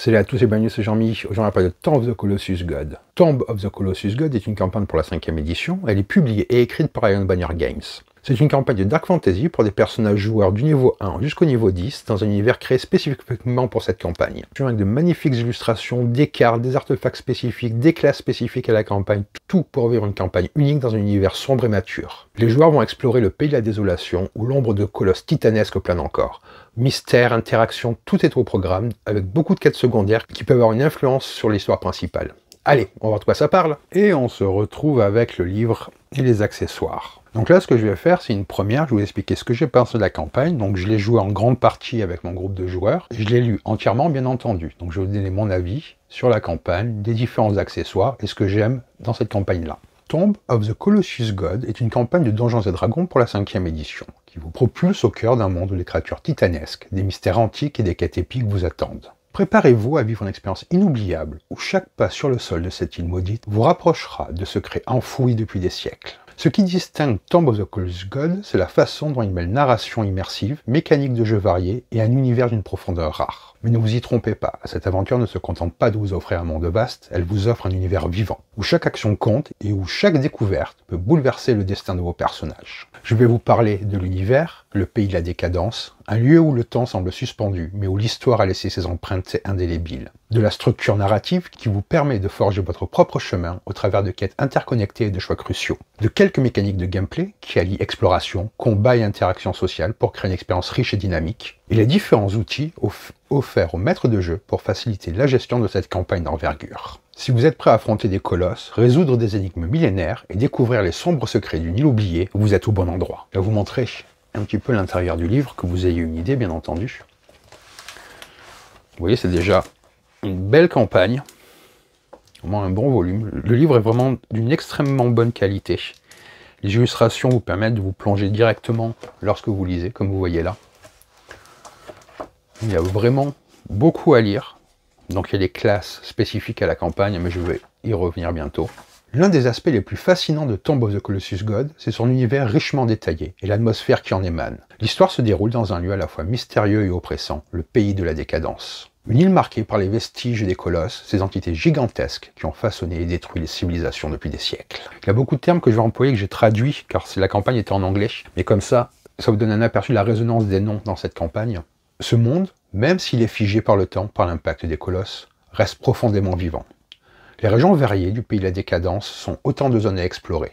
Salut à tous et bienvenue, c'est Jean-Mi. Aujourd'hui, on va parler de Tomb of the Colossus God. Tomb of the Colossus God est une campagne pour la 5e édition. Elle est publiée et écrite par Iron Banner Games. C'est une campagne de Dark Fantasy pour des personnages joueurs du niveau 1 jusqu'au niveau 10 dans un univers créé spécifiquement pour cette campagne. Avec de magnifiques illustrations, des cartes, des artefacts spécifiques, des classes spécifiques à la campagne, tout pour vivre une campagne unique dans un univers sombre et mature. Les joueurs vont explorer le pays de la désolation où l'ombre de colosses titanesques plane encore. Mystère, interaction, tout est au programme, avec beaucoup de quêtes secondaires qui peuvent avoir une influence sur l'histoire principale. Allez, on va voir de quoi ça parle. Et on se retrouve avec le livre et les accessoires. Donc là, ce que je vais faire, c'est une première. Je vais vous expliquer ce que j'ai pensé de la campagne. Donc je l'ai joué en grande partie avec mon groupe de joueurs. Je l'ai lu entièrement, bien entendu. Donc je vais vous donner mon avis sur la campagne, des différents accessoires et ce que j'aime dans cette campagne-là. Tomb of the Colossus God est une campagne de Donjons et Dragons pour la 5e édition, qui vous propulse au cœur d'un monde où les créatures titanesques, des mystères antiques et des quêtes épiques vous attendent. Préparez-vous à vivre une expérience inoubliable, où chaque pas sur le sol de cette île maudite vous rapprochera de secrets enfouis depuis des siècles. Ce qui distingue Tomb of the Colossus God, c'est la façon dont il mêle narration immersive, mécanique de jeu variée et un univers d'une profondeur rare. Mais ne vous y trompez pas, cette aventure ne se contente pas de vous offrir un monde vaste, elle vous offre un univers vivant, où chaque action compte et où chaque découverte peut bouleverser le destin de vos personnages. Je vais vous parler de l'univers, le pays de la décadence, un lieu où le temps semble suspendu, mais où l'histoire a laissé ses empreintes indélébiles. De la structure narrative qui vous permet de forger votre propre chemin au travers de quêtes interconnectées et de choix cruciaux. De quelques mécaniques de gameplay qui allient exploration, combat et interaction sociale pour créer une expérience riche et dynamique. Et les différents outils offerts aux maîtres de jeu pour faciliter la gestion de cette campagne d'envergure. Si vous êtes prêt à affronter des colosses, résoudre des énigmes millénaires et découvrir les sombres secrets d'une île oubliée, vous êtes au bon endroit. Je vais vous montrer un petit peu l'intérieur du livre, que vous ayez une idée bien entendu. Vous voyez, c'est déjà une belle campagne, vraiment un bon volume. Le livre est vraiment d'une extrêmement bonne qualité. Les illustrations vous permettent de vous plonger directement lorsque vous lisez, comme vous voyez là. Il y a vraiment beaucoup à lire. Donc il y a des classes spécifiques à la campagne, mais je vais y revenir bientôt. L'un des aspects les plus fascinants de Tomb of the Colossus God, c'est son univers richement détaillé et l'atmosphère qui en émane. L'histoire se déroule dans un lieu à la fois mystérieux et oppressant, le pays de la décadence. Une île marquée par les vestiges des colosses, ces entités gigantesques qui ont façonné et détruit les civilisations depuis des siècles. Il y a beaucoup de termes que je vais employer, que j'ai traduits, car la campagne était en anglais, mais comme ça vous donne un aperçu de la résonance des noms dans cette campagne. Ce monde, même s'il est figé par le temps, par l'impact des colosses, reste profondément vivant. Les régions variées du pays de la décadence sont autant de zones à explorer,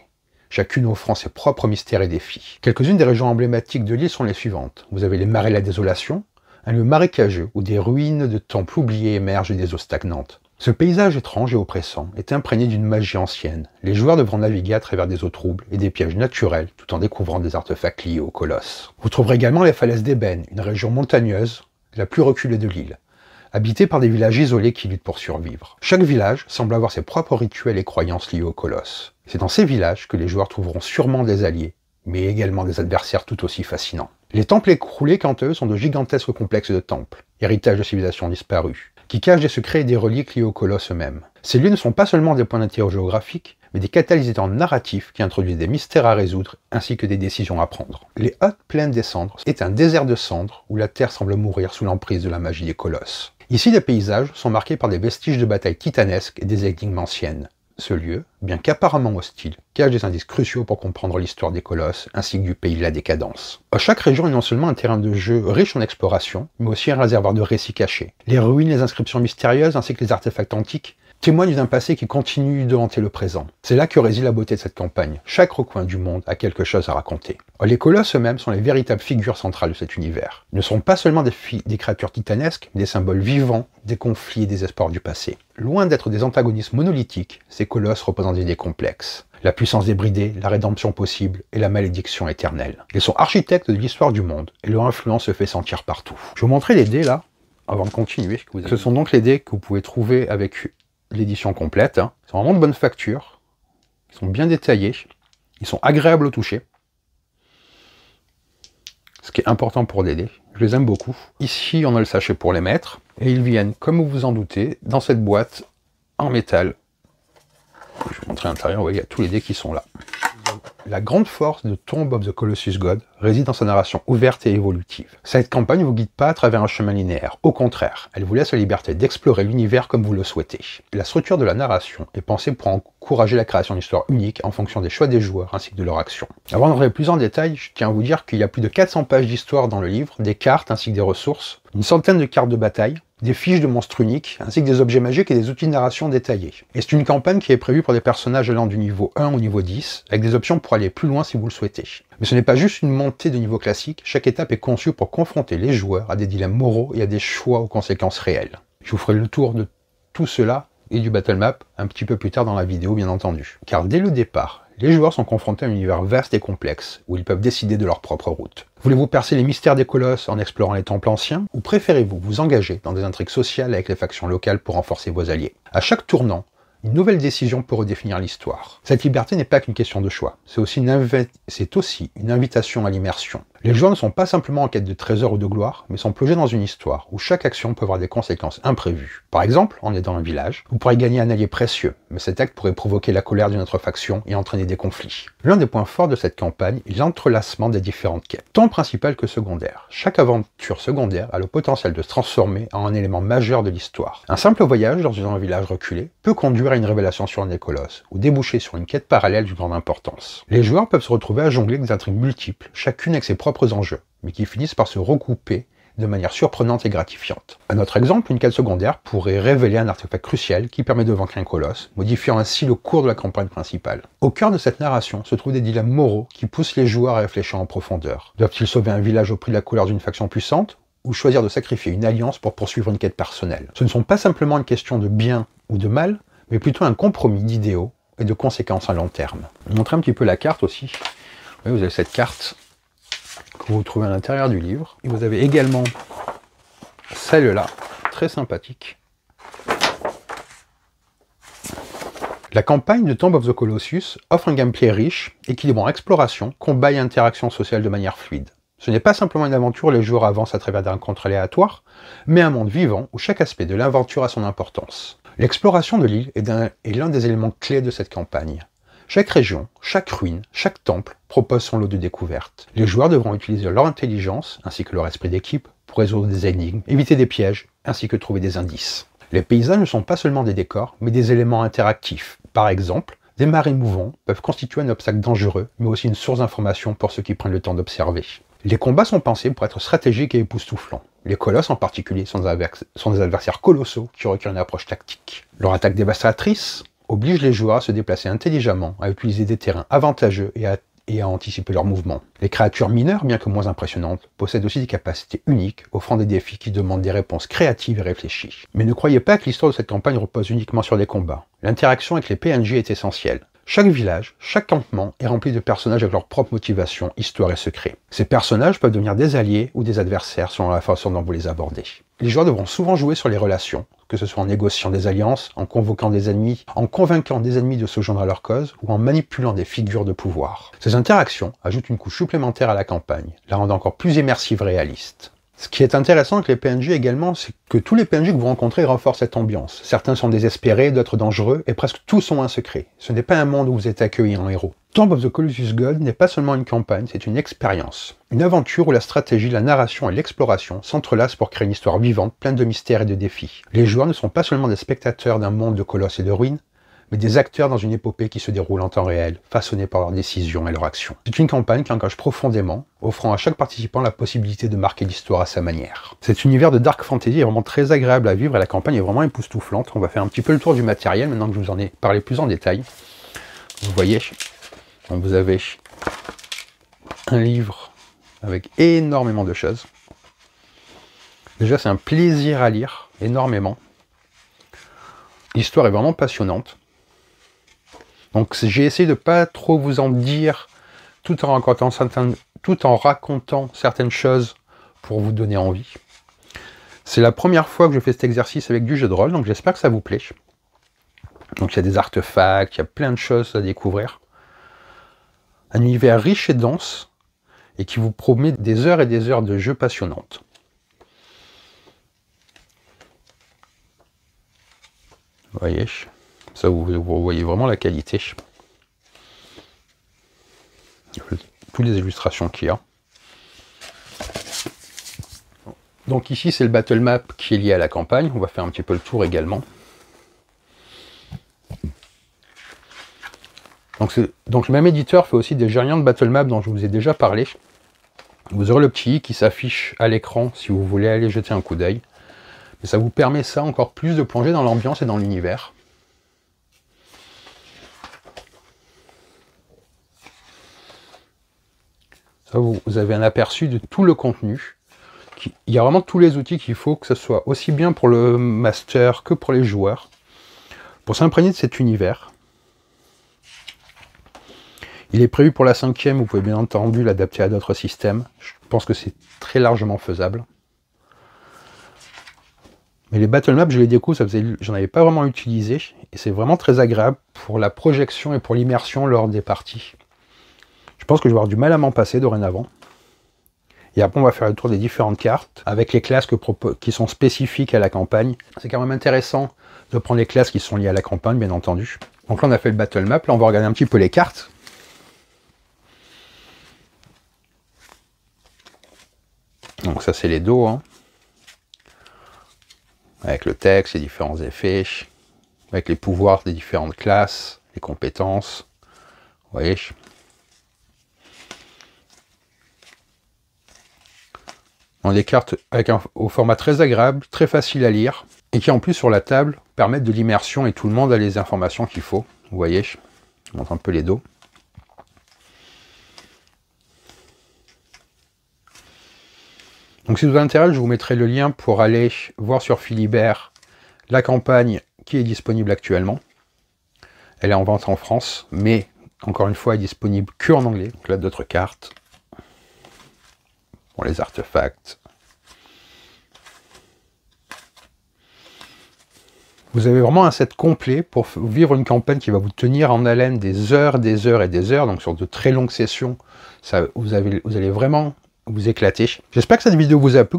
chacune offrant ses propres mystères et défis. Quelques-unes des régions emblématiques de l'île sont les suivantes. Vous avez les marais de la désolation, un lieu marécageux où des ruines de temples oubliés émergent des eaux stagnantes. Ce paysage étrange et oppressant est imprégné d'une magie ancienne. Les joueurs devront naviguer à travers des eaux troubles et des pièges naturels tout en découvrant des artefacts liés aux colosses. Vous trouverez également les falaises d'Ébène, une région montagneuse, la plus reculée de l'île, habitée par des villages isolés qui luttent pour survivre. Chaque village semble avoir ses propres rituels et croyances liés aux colosses. C'est dans ces villages que les joueurs trouveront sûrement des alliés, mais également des adversaires tout aussi fascinants. Les temples écroulés, quant à eux, sont de gigantesques complexes de temples, héritage de civilisations disparues, qui cachent des secrets et des reliques liés aux colosses eux-mêmes. Ces lieux ne sont pas seulement des points d'intérêt géographiques, mais des catalyseurs narratifs qui introduisent des mystères à résoudre ainsi que des décisions à prendre. Les hautes plaines des cendres est un désert de cendres où la terre semble mourir sous l'emprise de la magie des colosses. Ici, les paysages sont marqués par des vestiges de batailles titanesques et des énigmes anciennes. Ce lieu, bien qu'apparemment hostile, cache des indices cruciaux pour comprendre l'histoire des colosses ainsi que du pays de la décadence. Chaque région est non seulement un terrain de jeu riche en exploration, mais aussi un réservoir de récits cachés. Les ruines, les inscriptions mystérieuses ainsi que les artefacts antiques témoignent d'un passé qui continue de hanter le présent. C'est là que réside la beauté de cette campagne. Chaque recoin du monde a quelque chose à raconter. Les colosses eux-mêmes sont les véritables figures centrales de cet univers. Ils ne sont pas seulement des créatures titanesques, mais des symboles vivants des conflits et des espoirs du passé. Loin d'être des antagonistes monolithiques, ces colosses représentent des idées complexes. La puissance débridée, la rédemption possible et la malédiction éternelle. Ils sont architectes de l'histoire du monde et leur influence se fait sentir partout. Je vais vous montrer les dés là, avant de continuer. Ce sont donc les dés que vous pouvez trouver avec l'édition complète. Ils sont vraiment de bonne facture, ils sont bien détaillés, ils sont agréables au toucher. Ce qui est important pour des dés, je les aime beaucoup. Ici, on a le sachet pour les mettre, et ils viennent, comme vous vous en doutez, dans cette boîte en métal. Je vais vous montrer à l'intérieur, vous voyez, il y a tous les dés qui sont là. La grande force de Tomb of the Colossus God réside dans sa narration ouverte et évolutive. Cette campagne ne vous guide pas à travers un chemin linéaire, au contraire, elle vous laisse la liberté d'explorer l'univers comme vous le souhaitez. La structure de la narration est pensée pour encourager la création d'histoires uniques en fonction des choix des joueurs ainsi que de leur action. Avant d'entrer plus en détail, je tiens à vous dire qu'il y a plus de 400 pages d'histoire dans le livre, des cartes ainsi que des ressources, une centaine de cartes de bataille, des fiches de monstres uniques, ainsi que des objets magiques et des outils de narration détaillés. Et c'est une campagne qui est prévue pour des personnages allant du niveau 1 au niveau 10, avec des options pour aller plus loin si vous le souhaitez. Mais ce n'est pas juste une montée de niveau classique, chaque étape est conçue pour confronter les joueurs à des dilemmes moraux et à des choix aux conséquences réelles. Je vous ferai le tour de tout cela et du battle map un petit peu plus tard dans la vidéo bien entendu. Car dès le départ, les joueurs sont confrontés à un univers vaste et complexe, où ils peuvent décider de leur propre route. Voulez-vous percer les mystères des colosses en explorant les temples anciens, ou préférez-vous vous engager dans des intrigues sociales avec les factions locales pour renforcer vos alliés? À chaque tournant, une nouvelle décision peut redéfinir l'histoire. Cette liberté n'est pas qu'une question de choix, c'est aussi une invitation à l'immersion. Les joueurs ne sont pas simplement en quête de trésors ou de gloire, mais sont plongés dans une histoire où chaque action peut avoir des conséquences imprévues. Par exemple, on est dans un village, vous pourrez gagner un allié précieux, mais cet acte pourrait provoquer la colère d'une autre faction et entraîner des conflits. L'un des points forts de cette campagne est l'entrelacement des différentes quêtes, tant principales que secondaires. Chaque aventure secondaire a le potentiel de se transformer en un élément majeur de l'histoire. Un simple voyage dans un village reculé peut conduire à une révélation sur un des colosses, ou déboucher sur une quête parallèle d'une grande importance. Les joueurs peuvent se retrouver à jongler avec des intrigues multiples, chacune avec ses propres enjeux, mais qui finissent par se recouper de manière surprenante et gratifiante. À notre exemple, une quête secondaire pourrait révéler un artefact crucial qui permet de vaincre un colosse, modifiant ainsi le cours de la campagne principale. Au cœur de cette narration se trouvent des dilemmes moraux qui poussent les joueurs à réfléchir en profondeur. Doivent-ils sauver un village au prix de la couleur d'une faction puissante, ou choisir de sacrifier une alliance pour poursuivre une quête personnelle? Ce ne sont pas simplement une question de bien ou de mal, mais plutôt un compromis d'idéaux et de conséquences à long terme. Je vais vous montrer un petit peu la carte aussi. Vous avez cette carte que vous trouvez à l'intérieur du livre. Et vous avez également celle-là, très sympathique. La campagne de Tomb of the Colossus offre un gameplay riche, équilibrant exploration, combat et interaction sociale de manière fluide. Ce n'est pas simplement une aventure où les joueurs avancent à travers des rencontres aléatoires, mais un monde vivant où chaque aspect de l'aventure a son importance. L'exploration de l'île est l'un des éléments clés de cette campagne. Chaque région, chaque ruine, chaque temple propose son lot de découvertes. Les joueurs devront utiliser leur intelligence, ainsi que leur esprit d'équipe, pour résoudre des énigmes, éviter des pièges, ainsi que trouver des indices. Les paysages ne sont pas seulement des décors, mais des éléments interactifs. Par exemple, des marais mouvants peuvent constituer un obstacle dangereux, mais aussi une source d'information pour ceux qui prennent le temps d'observer. Les combats sont pensés pour être stratégiques et époustouflants. Les colosses en particulier sont des adversaires colossaux qui requièrent une approche tactique. Leur attaque dévastatrice oblige les joueurs à se déplacer intelligemment, à utiliser des terrains avantageux et à anticiper leurs mouvements. Les créatures mineures, bien que moins impressionnantes, possèdent aussi des capacités uniques, offrant des défis qui demandent des réponses créatives et réfléchies. Mais ne croyez pas que l'histoire de cette campagne repose uniquement sur des combats. L'interaction avec les PNJ est essentielle. Chaque village, chaque campement est rempli de personnages avec leur propre motivation, histoire et secret. Ces personnages peuvent devenir des alliés ou des adversaires selon la façon dont vous les abordez. Les joueurs devront souvent jouer sur les relations, que ce soit en négociant des alliances, en convoquant des ennemis, en convainquant des ennemis de se joindre à leur cause, ou en manipulant des figures de pouvoir. Ces interactions ajoutent une couche supplémentaire à la campagne, la rendant encore plus immersive et réaliste. Ce qui est intéressant avec les PNJ également, c'est que tous les PNJ que vous rencontrez renforcent cette ambiance. Certains sont désespérés, d'autres dangereux, et presque tous sont un secret. Ce n'est pas un monde où vous êtes accueilli en héros. Tomb of the Colossus God n'est pas seulement une campagne, c'est une expérience. Une aventure où la stratégie, la narration et l'exploration s'entrelacent pour créer une histoire vivante, pleine de mystères et de défis. Les joueurs ne sont pas seulement des spectateurs d'un monde de colosses et de ruines, mais des acteurs dans une épopée qui se déroule en temps réel, façonnée par leurs décisions et leurs actions. C'est une campagne qui engage profondément, offrant à chaque participant la possibilité de marquer l'histoire à sa manière. Cet univers de dark fantasy est vraiment très agréable à vivre et la campagne est vraiment époustouflante. On va faire un petit peu le tour du matériel maintenant que je vous en ai parlé plus en détail. Vous voyez, vous avez un livre avec énormément de choses. Déjà, c'est un plaisir à lire, énormément. L'histoire est vraiment passionnante. Donc j'ai essayé de ne pas trop vous en dire tout en racontant certaines choses pour vous donner envie. C'est la première fois que je fais cet exercice avec du jeu de rôle, donc j'espère que ça vous plaît. Donc il y a des artefacts, il y a plein de choses à découvrir. Un univers riche et dense, et qui vous promet des heures et des heures de jeu passionnantes. Vous voyez, ça vous voyez vraiment la qualité. Toutes les illustrations qu'il y a. Donc ici, c'est le battle map qui est lié à la campagne. On va faire un petit peu le tour également. Donc le même éditeur fait aussi des variantes de battle map dont je vous ai déjà parlé. Vous aurez le petit i qui s'affiche à l'écran si vous voulez aller jeter un coup d'œil. Mais ça vous permet ça encore plus de plonger dans l'ambiance et dans l'univers. Ça, vous avez un aperçu de tout le contenu. Il y a vraiment tous les outils qu'il faut, que ce soit aussi bien pour le master que pour les joueurs, pour s'imprégner de cet univers. Il est prévu pour la 5e, vous pouvez bien entendu l'adapter à d'autres systèmes. Je pense que c'est très largement faisable. Mais les battle maps, je les découvre, j'en avais pas vraiment utilisé, et c'est vraiment très agréable pour la projection et pour l'immersion lors des parties. Je pense que je vais avoir du mal à m'en passer dorénavant. Et après, on va faire le tour des différentes cartes, avec les classes qui sont spécifiques à la campagne. C'est quand même intéressant de prendre les classes qui sont liées à la campagne, bien entendu. Donc là, on a fait le battle map, là on va regarder un petit peu les cartes. Donc ça, c'est les dos, hein. Avec le texte, les différents effets, avec les pouvoirs des différentes classes, les compétences. Vous voyez. On a des cartes au format très agréable, très facile à lire, et qui en plus sur la table permettent de l'immersion et tout le monde a les informations qu'il faut. Vous voyez, je montre un peu les dos. Donc si ça vous intéresse, je vous mettrai le lien pour aller voir sur Philibert la campagne qui est disponible actuellement. Elle est en vente en France, mais encore une fois, elle est disponible que en anglais. Donc là, d'autres cartes. Pour les artefacts. Vous avez vraiment un set complet pour vivre une campagne qui va vous tenir en haleine des heures, des heures et des heures. Donc sur de très longues sessions, vous allez vraiment vous éclater. J'espère que cette vidéo vous a plu,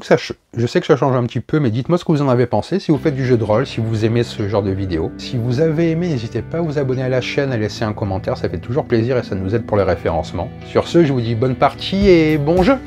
je sais que ça change un petit peu, mais dites-moi ce que vous en avez pensé, si vous faites du jeu de rôle, si vous aimez ce genre de vidéo. Si vous avez aimé, n'hésitez pas à vous abonner à la chaîne, à laisser un commentaire, ça fait toujours plaisir et ça nous aide pour le référencement. Sur ce, je vous dis bonne partie et bon jeu!